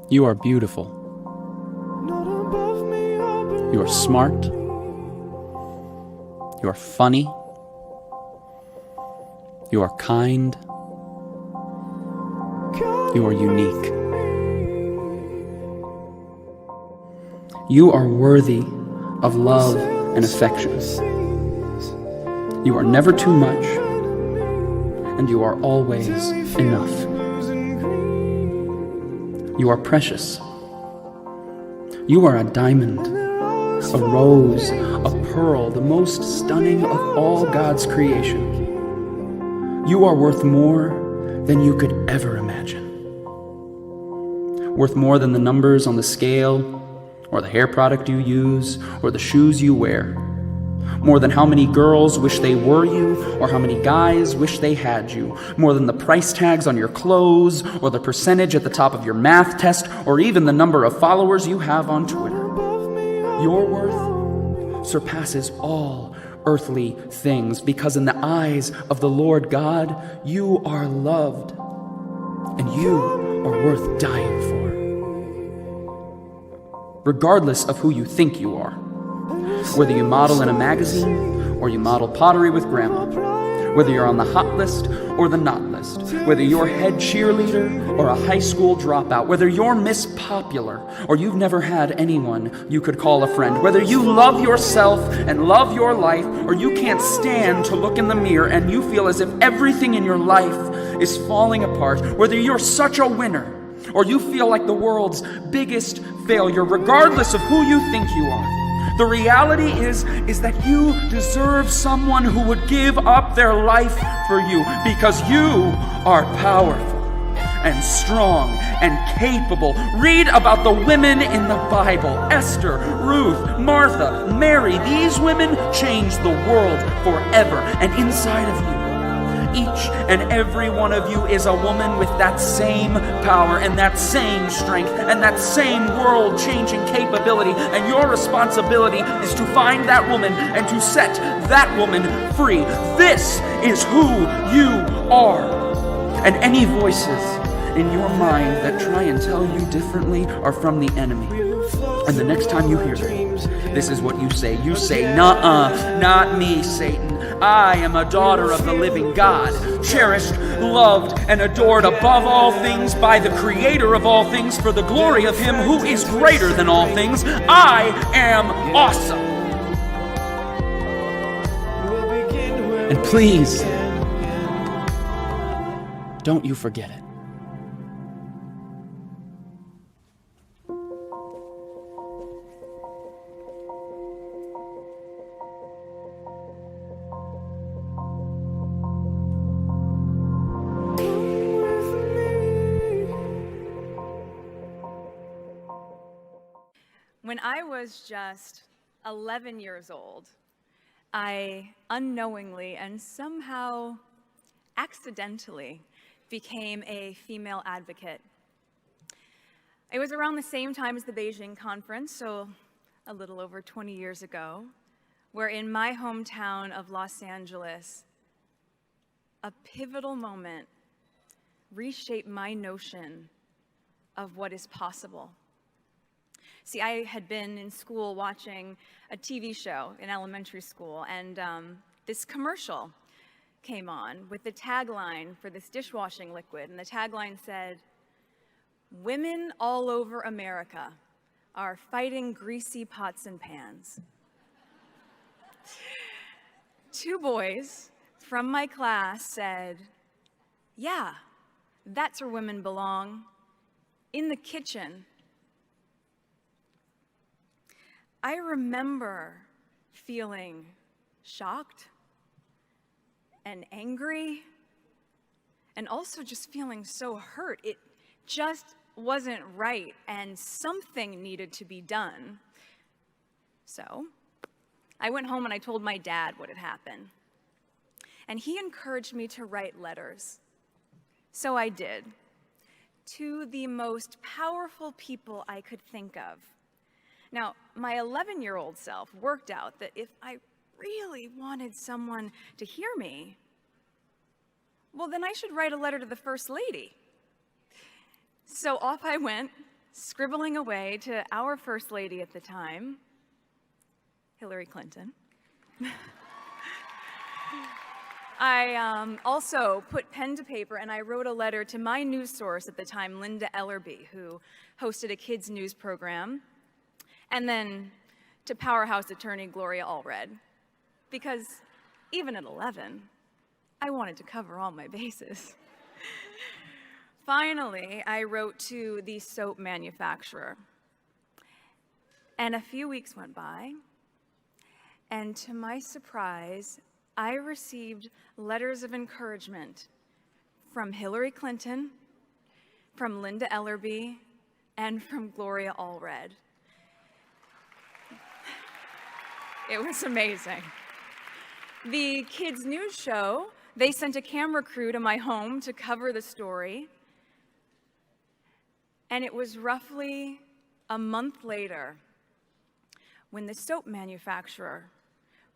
You are beautiful. You are smart. You are funny. You are kind. You are unique. You are worthy of love and affection. You are never too much, and you are always enough. You are precious. You are a diamond, a rose, a pearl, the most stunning of all God's creation. You are worth more than you could ever imagine. Worth more than the numbers on the scale, or the hair product you use, or the shoes you wear. More than how many girls wish they were you, or how many guys wish they had you. More than the price tags on your clothes, or the percentage at the top of your math test, or even the number of followers you have on Twitter. Your worth surpasses all earthly things, because in the eyes of the Lord God, you are loved, and you are worth dying for. Regardless of who you think you are. Whether you model in a magazine, or you model pottery with grandma. Whether you're on the hot list or the not list. Whether you're head cheerleader or a high school dropout. Whether you're Miss Popular or you've never had anyone you could call a friend. Whether you love yourself and love your life, or you can't stand to look in the mirror and you feel as if everything in your life is falling apart. Whether you're such a winner or you feel like the world's biggest failure, regardless of who you think you are. The reality is that you deserve someone who would give up their life for you, because you are powerful and strong and capable. Read about the women in the Bible: Esther, Ruth, Martha, Mary. These women changed the world forever. And inside of you, each and every one of you is a woman with that same power and that same strength and that same world-changing capability. And your responsibility is to find that woman and to set that woman free. This is who you are. And any voices in your mind that try and tell you differently are from the enemy. And the next time you hear them, this is what you say. You say, "Nuh-uh, not me, Satan. I am a daughter of the living God, cherished, loved, and adored above all things by the Creator of all things, for the glory of Him who is greater than all things. I am awesome." And please, don't you forget it. When I was just 11 years old, I unknowingly and somehow accidentally became a female advocate. It was around the same time as the Beijing Conference, so a little over 20 years ago, where in my hometown of Los Angeles, a pivotal moment reshaped my notion of what is possible. See, I had been in school watching a TV show in elementary school, and this commercial came on with the tagline for this dishwashing liquid, and the tagline said, "Women all over America are fighting greasy pots and pans." Two boys from my class said, "Yeah, that's where women belong, in the kitchen." I remember feeling shocked and angry, and also just feeling so hurt. It just wasn't right, and something needed to be done. So I went home and I told my dad what had happened. And he encouraged me to write letters. So I did, to the most powerful people I could think of. Now, my 11-year-old self worked out that if I really wanted someone to hear me, well, then I should write a letter to the First Lady. So off I went, scribbling away to our First Lady at the time, Hillary Clinton. I also put pen to paper and I wrote a letter to my news source at the time, Linda Ellerby, who hosted a kids' news program, and then to powerhouse attorney Gloria Allred, because even at 11, I wanted to cover all my bases. Finally, I wrote to the soap manufacturer, and a few weeks went by, and to my surprise, I received letters of encouragement from Hillary Clinton, from Linda Ellerby, and from Gloria Allred. It was amazing. The kids' news show, they sent a camera crew to my home to cover the story. And it was roughly a month later when the soap manufacturer,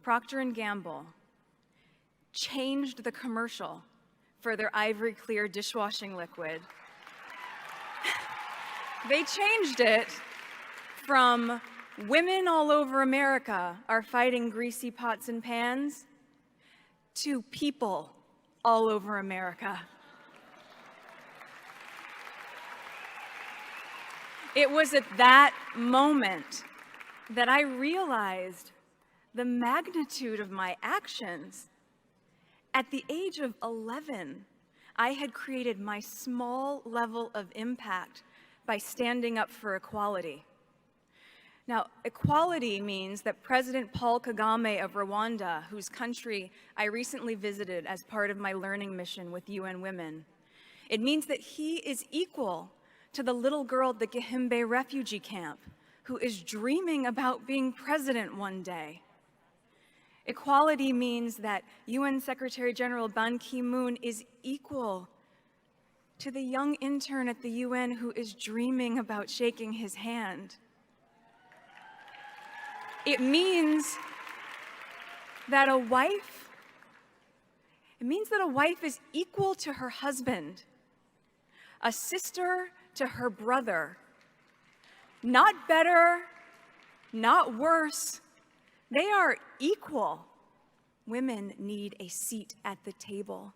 Procter & Gamble, changed the commercial for their Ivory Clear dishwashing liquid. They changed it from "Women all over America are fighting greasy pots and pans" to "People all over America." It was at that moment that I realized the magnitude of my actions. At the age of 11, I had created my small level of impact by standing up for equality. Now, equality means that President Paul Kagame of Rwanda, whose country I recently visited as part of my learning mission with UN Women, it means that he is equal to the little girl at the Gihembe refugee camp who is dreaming about being president one day. Equality means that UN Secretary General Ban Ki-moon is equal to the young intern at the UN who is dreaming about shaking his hand. It means that a wife is equal to her husband, a sister to her brother. Not better, not worse. They are equal. Women need a seat at the table.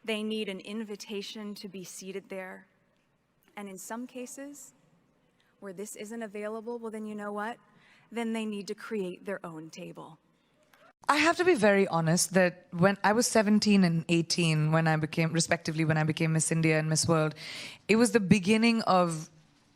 They need an invitation to be seated there. And in some cases, where this isn't available, well, then you know what? Then they need to create their own table. I have to be very honest that when I was 17 and 18, when I became Miss India and Miss World, it was the beginning of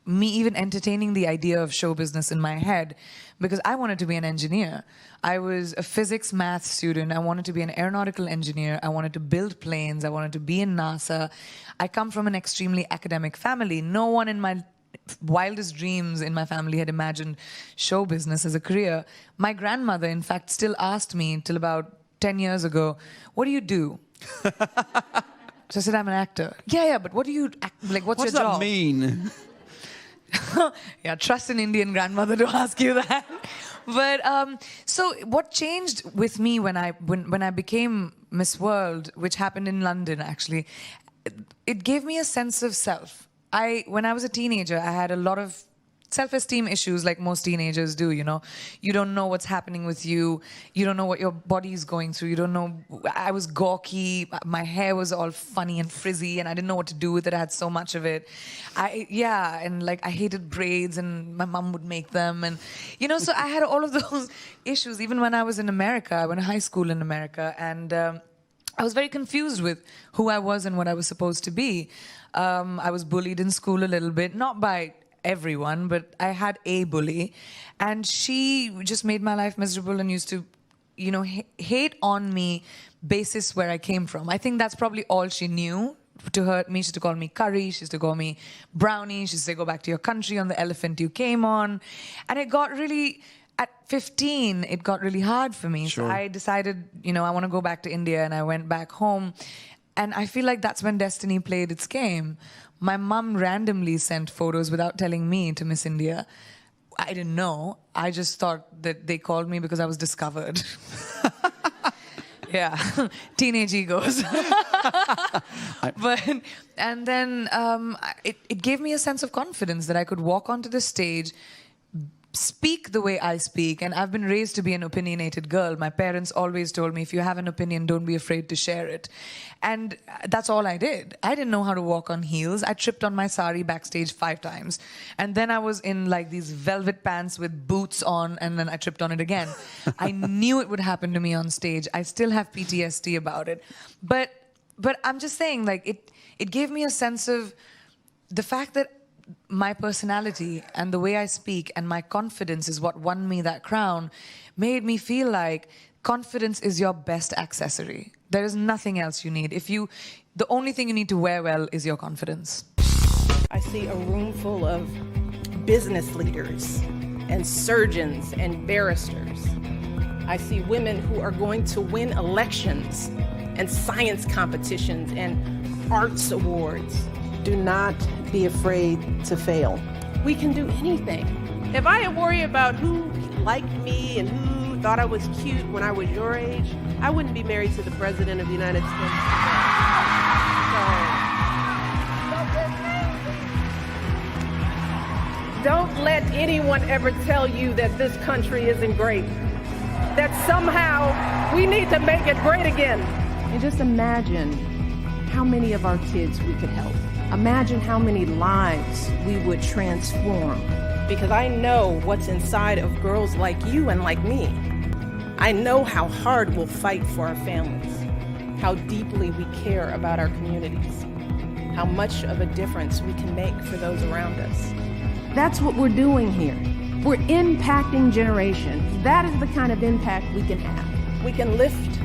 me even entertaining the idea of show business in my head, because I wanted to be an engineer. I was a physics math student. I wanted to be an aeronautical engineer. I wanted to build planes. I wanted to be in NASA. I come from an extremely academic family. No one in my wildest dreams in my family had imagined show business as a career. My grandmother, in fact, still asked me till about 10 years ago, "What do you do?" So I said, "I'm an actor." Yeah, but what do you, what's What your does job? that mean? Yeah, trust an Indian grandmother to ask you that. But so what changed with me when I became Miss World, which happened in London actually, it gave me a sense of self. When I was a teenager, I had a lot of self-esteem issues like most teenagers do, you know. You don't know what's happening with you. You don't know what your body's going through. You don't know. I was gawky. My hair was all funny and frizzy, and I didn't know what to do with it. I had so much of it. And like I hated braids, and my mom would make them, and you know. So I had all of those issues even when I was in America. I went to high school in America, and I was very confused with who I was and what I was supposed to be. I was bullied in school a little bit, not by everyone, but I had a bully, and she just made my life miserable and used to, you know, hate on me basis where I came from. I think that's probably all she knew to hurt me. She used to call me curry, she used to call me brownie, she used to say, "Go back to your country on the elephant you came on." And it got really, at 15, it got really hard for me. Sure. So I decided, you know, I want to go back to India, and I went back home. And I feel like that's when destiny played its game. My mom randomly sent photos without telling me to Miss India. I didn't know. I just thought that they called me because I was discovered. Yeah, teenage egos. But and then it gave me a sense of confidence that I could walk onto the stage, speak the way I speak. And I've been raised to be an opinionated girl. My parents always told me, if you have an opinion, don't be afraid to share it. And that's all I did. I didn't know how to walk on heels. I tripped on my sari backstage 5 times. And then I was in like these velvet pants with boots on, and then I tripped on it again. I knew it would happen to me on stage. I still have PTSD about it. But I'm just saying, like, it gave me a sense of the fact that my personality and the way I speak and my confidence is what won me that crown, made me feel like confidence is your best accessory. There is nothing else you need. The only thing you need to wear well is your confidence. I see a room full of business leaders and surgeons and barristers. I see women who are going to win elections and science competitions and arts awards. Do not be afraid to fail. We can do anything. If I had worried about who liked me and who thought I was cute when I was your age, I wouldn't be married to the President of the United States. Don't let anyone ever tell you that this country isn't great, that somehow we need to make it great again. And just imagine how many of our kids we could help. Imagine how many lives we would transform. Because I know what's inside of girls like you and like me. I know how hard we'll fight for our families, how deeply we care about our communities, how much of a difference we can make for those around us. That's what we're doing here. We're impacting generations. That is the kind of impact we can have. We can lift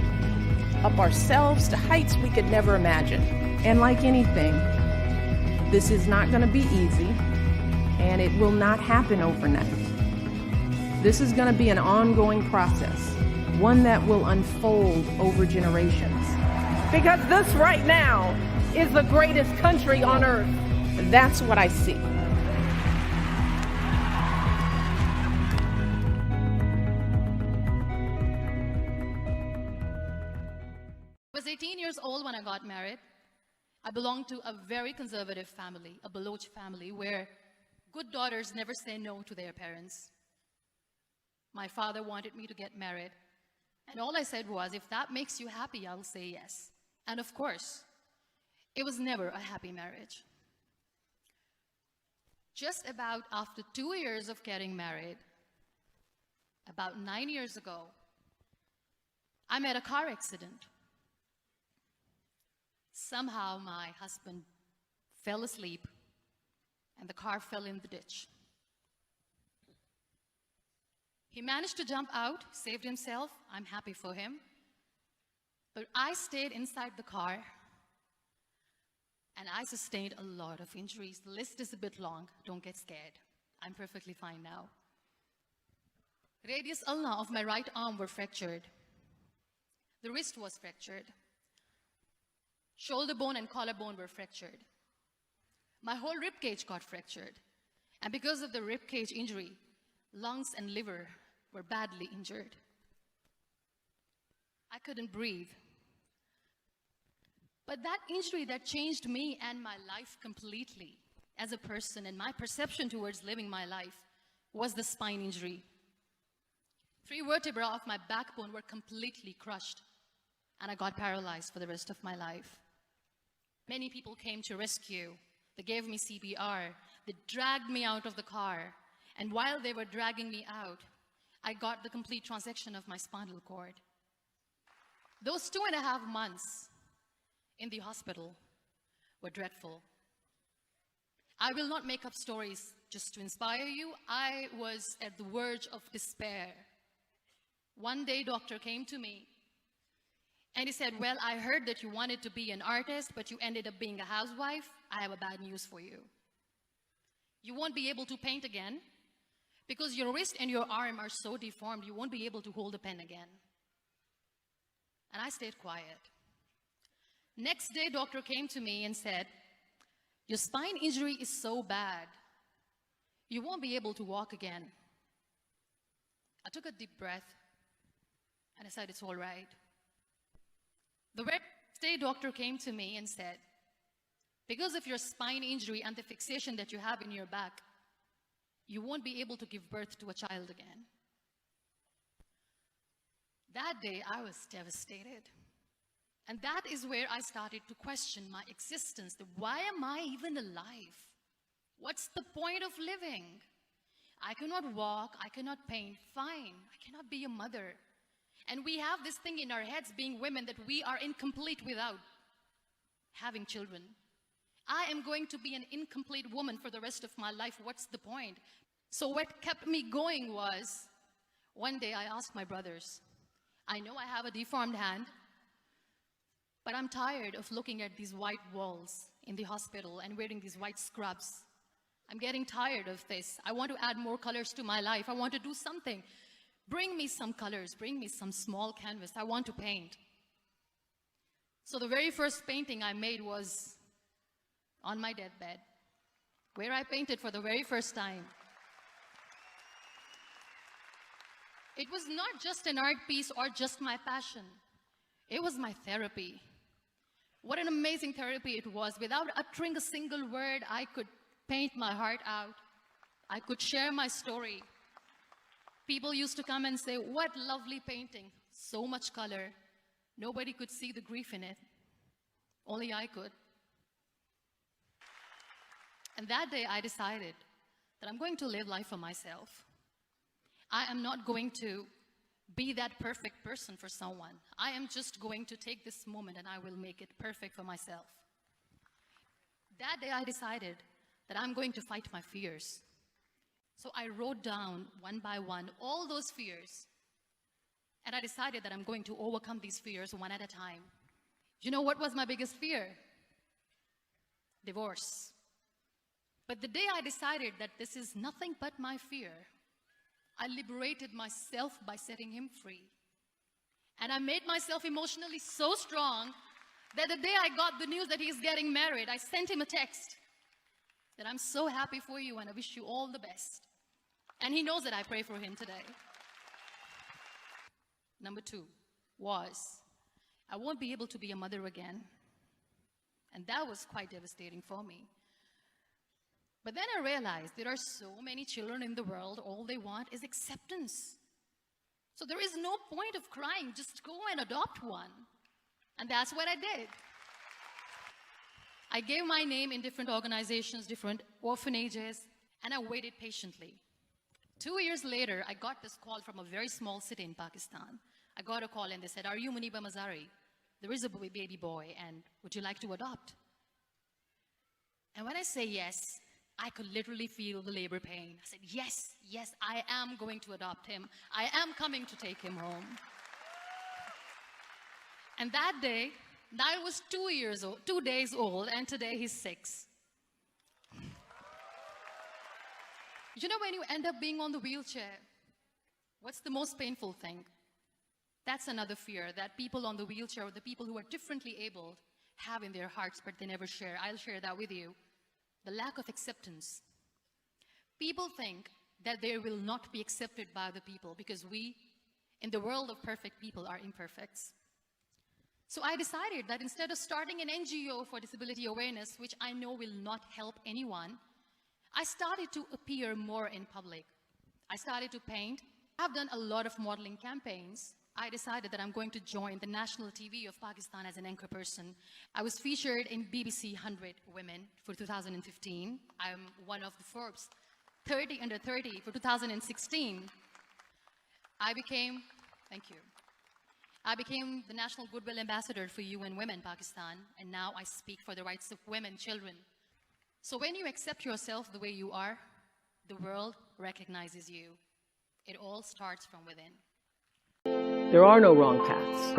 up ourselves to heights we could never imagine. And like anything, this is not going to be easy, and it will not happen overnight. This is going to be an ongoing process, one that will unfold over generations. Because this right now is the greatest country on earth. That's what I see. I was 18 years old when I got married. I belonged to a very conservative family, a Baloch family, where good daughters never say no to their parents. My father wanted me to get married, and all I said was, if that makes you happy, I'll say yes. And of course, it was never a happy marriage. Just about after 2 years of getting married, about 9 years ago, I met a car accident. Somehow my husband fell asleep and the car fell in the ditch. He managed to jump out, saved himself. I'm happy for him. But I stayed inside the car and I sustained a lot of injuries. The list is a bit long. Don't get scared. I'm perfectly fine now. Radius ulna of my right arm were fractured. The wrist was fractured. Shoulder bone and collarbone were fractured. My whole rib cage got fractured. And because of the rib cage injury, lungs and liver were badly injured. I couldn't breathe. But that injury that changed me and my life completely as a person and my perception towards living my life was the spine injury. 3 vertebrae of my backbone were completely crushed, and I got paralyzed for the rest of my life. Many people came to rescue. They gave me CPR. They dragged me out of the car. And while they were dragging me out, I got the complete transection of my spinal cord. Those 2.5 months in the hospital were dreadful. I will not make up stories just to inspire you. I was at the verge of despair. One day, doctor came to me and he said, well, I heard that you wanted to be an artist, but you ended up being a housewife. I have a bad news for you. You won't be able to paint again because your wrist and your arm are so deformed, you won't be able to hold a pen again. And I stayed quiet. Next day, doctor came to me and said, your spine injury is so bad, you won't be able to walk again. I took a deep breath and I said, it's all right. The very next day, doctor came to me and said, because of your spine injury and the fixation that you have in your back, you won't be able to give birth to a child again. That day, I was devastated. And that is where I started to question my existence. Why am I even alive? What's the point of living? I cannot walk, I cannot paint, fine. I cannot be a mother. And we have this thing in our heads, being women, that we are incomplete without having children. I am going to be an incomplete woman for the rest of my life. What's the point? So what kept me going was, one day I asked my brothers, I know I have a deformed hand, but I'm tired of looking at these white walls in the hospital and wearing these white scrubs. I'm getting tired of this. I want to add more colors to my life. I want to do something. Bring me some colors. Bring me some small canvas. I want to paint. So the very first painting I made was on my deathbed, where I painted for the very first time. It was not just an art piece or just my passion. It was my therapy. What an amazing therapy it was. Without uttering a single word, I could paint my heart out. I could share my story. People used to come and say, what lovely painting, so much color. Nobody could see the grief in it. Only I could. And that day I decided that I'm going to live life for myself. I am not going to be that perfect person for someone. I am just going to take this moment and I will make it perfect for myself. That day I decided that I'm going to fight my fears. So I wrote down one by one all those fears. And I decided that I'm going to overcome these fears one at a time. You know what was my biggest fear? Divorce. But the day I decided that this is nothing but my fear, I liberated myself by setting him free. And I made myself emotionally so strong that the day I got the news that he's getting married, I sent him a text that I'm so happy for you and I wish you all the best. And he knows that I pray for him today. Number 2 was, I won't be able to be a mother again. And that was quite devastating for me. But then I realized there are so many children in the world, all they want is acceptance. So there is no point of crying, just go and adopt one. And that's what I did. I gave my name in different organizations, different orphanages, and I waited patiently. 2 years later, I got this call from a very small city in Pakistan. I got a call and they said, are you Muniba Mazari? There is a baby boy, and would you like to adopt? And when I say yes, I could literally feel the labor pain. I said, yes, yes, I am going to adopt him. I am coming to take him home. And that day, I was 2 days old, and today he's 6. You know, when you end up being on the wheelchair, what's the most painful thing? That's another fear that people on the wheelchair, or the people who are differently abled, have in their hearts, but they never share. I'll share that with you. The lack of acceptance. People think that they will not be accepted by the people because we, in the world of perfect people, are imperfects. So I decided that instead of starting an NGO for disability awareness, which I know will not help anyone, I started to appear more in public. I started to paint. I've done a lot of modeling campaigns. I decided that I'm going to join the national TV of Pakistan as an anchor person. I was featured in BBC 100 Women for 2015. I'm one of the Forbes 30 under 30 for 2016. I became the National Goodwill Ambassador for UN Women Pakistan, and now I speak for the rights of women, children. So when you accept yourself the way you are, the world recognizes you. It all starts from within. There are no wrong paths.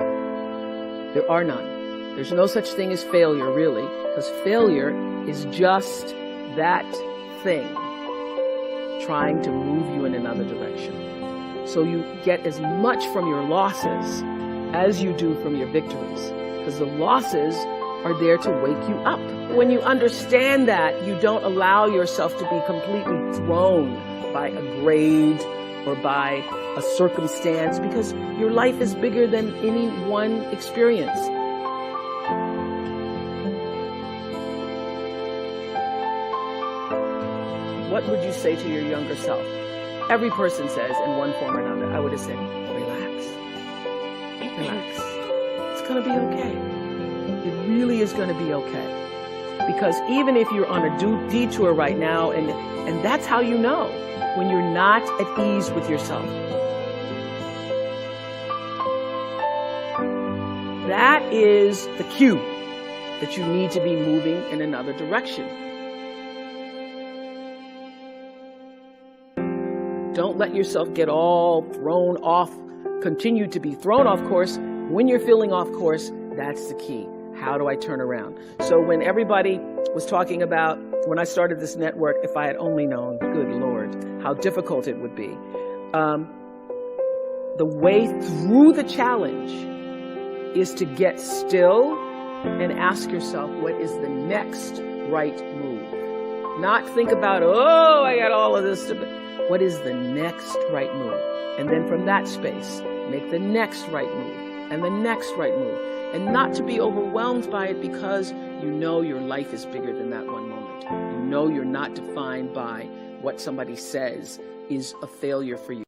There are none. There's no such thing as failure, really, because failure is just that thing trying to move you in another direction. So you get as much from your losses as you do from your victories, because the losses are there to wake you up. When you understand that, you don't allow yourself to be completely thrown by a grade or by a circumstance, because your life is bigger than any one experience. what would you say to your younger self? Every person says in one form or another, I would have said, relax. Relax. It's going to be okay. It really is going to be okay. Because even if you're on a detour right now, and that's how you know when you're not at ease with yourself. That is the cue that you need to be moving in another direction. Don't let yourself get all thrown off, continue to be thrown off course. When you're feeling off course, that's the key. How do I turn around? So when everybody was talking about, when I started this network, if I had only known, good Lord, how difficult it would be. The way through the challenge is to get still and ask yourself, what is the next right move? Not think about, oh, I got all of this to... What is the next right move? And then from that space, make the next right move and the next right move. And not to be overwhelmed by it, because you know your life is bigger than that one moment. You know you're not defined by what somebody says is a failure for you.